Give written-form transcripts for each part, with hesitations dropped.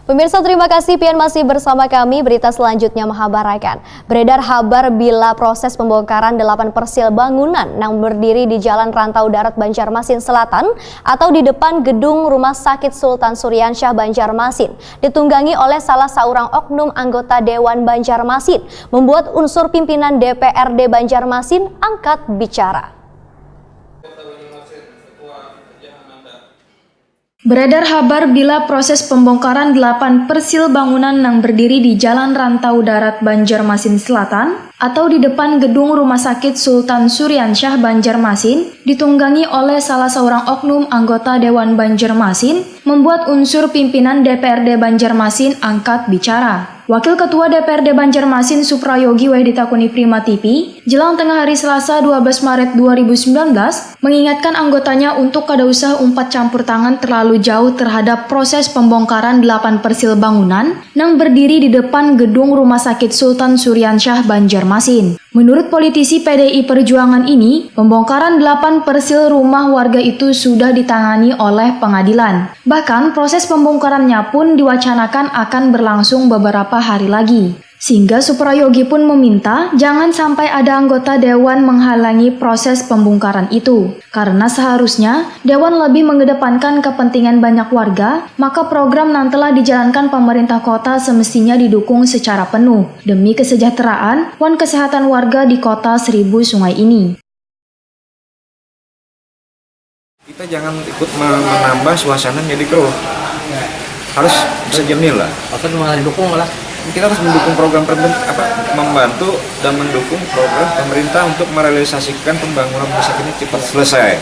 Pemirsa, terima kasih pian masih bersama kami. Berita selanjutnya menghabarkan beredar kabar bila proses pembongkaran 8 persil bangunan yang berdiri di Jalan Rantau Darat Banjarmasin Selatan atau di depan gedung Rumah Sakit Sultan Suryansyah Banjarmasin ditunggangi oleh salah seorang oknum anggota Dewan Banjarmasin membuat unsur pimpinan DPRD Banjarmasin angkat bicara. Beredar kabar bila proses pembongkaran 8 persil bangunan yang berdiri di Jalan Rantau Darat Banjarmasin Selatan atau di depan gedung Rumah Sakit Sultan Suryansyah Banjarmasin ditunggangi oleh salah seorang oknum anggota Dewan Banjarmasin membuat unsur pimpinan DPRD Banjarmasin angkat bicara. Wakil Ketua DPRD Banjarmasin Suprayogi Wahditakuni Prima TV, jelang tengah hari Selasa 12 Maret 2019, mengingatkan anggotanya untuk kada usah umpat campur tangan terlalu jauh terhadap proses pembongkaran 8 persil bangunan yang berdiri di depan gedung Rumah Sakit Sultan Suryansyah Banjarmasin. Menurut politisi PDI Perjuangan ini, pembongkaran 8 persil rumah warga itu sudah ditangani oleh pengadilan. Bahkan proses pembongkarannya pun diwacanakan akan berlangsung beberapa hari lagi. Sehingga Suprayogi pun meminta jangan sampai ada anggota Dewan menghalangi proses pembongkaran itu. Karena seharusnya Dewan lebih mengedepankan kepentingan banyak warga, maka program yang telah dijalankan pemerintah kota semestinya didukung secara penuh demi kesejahteraan dan kesehatan warga di kota Seribu Sungai ini. Kita jangan ikut menambah suasana menjadi keruh. Harus bisa jernih lah. Malah didukung lah. Kita harus mendukung program membantu dan mendukung program pemerintah untuk merealisasikan pembangunan rumah sakit ini cepat selesai,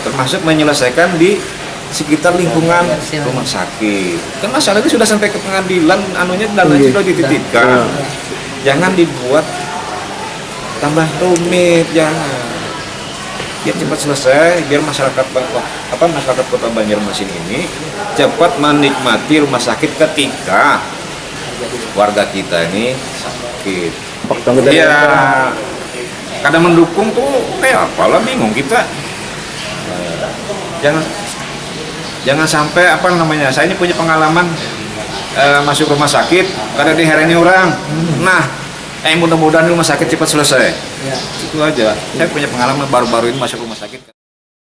termasuk menyelesaikan di sekitar lingkungan rumah sakit. Kan masalah itu sudah sampai ke pengadilan, dananya sudah dititipkan. Jangan dibuat tambah rumit, jangan. Biar cepat selesai, biar masyarakat Kota Banjarmasin ini cepat menikmati rumah sakit ketika warga kita ini sakit. Iya, kadang mendukung tuh kayak apalah, bingung kita. Jangan sampai saya ini punya pengalaman masuk rumah sakit karena dihereni orang. Nah, mudah-mudahan rumah sakit cepat selesai. Itu aja. Saya punya pengalaman baru-baru ini masuk rumah sakit.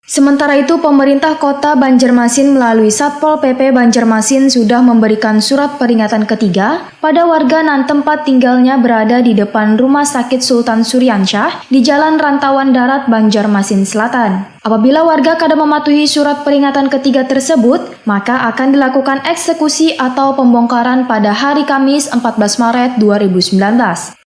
Sementara itu, pemerintah kota Banjarmasin melalui Satpol PP Banjarmasin sudah memberikan surat peringatan ketiga pada warga yang tempat tinggalnya berada di depan Rumah Sakit Sultan Suryansyah di Jalan Rantauan Darat Banjarmasin Selatan. Apabila warga kada mematuhi surat peringatan ketiga tersebut, maka akan dilakukan eksekusi atau pembongkaran pada hari Kamis 14 Maret 2019.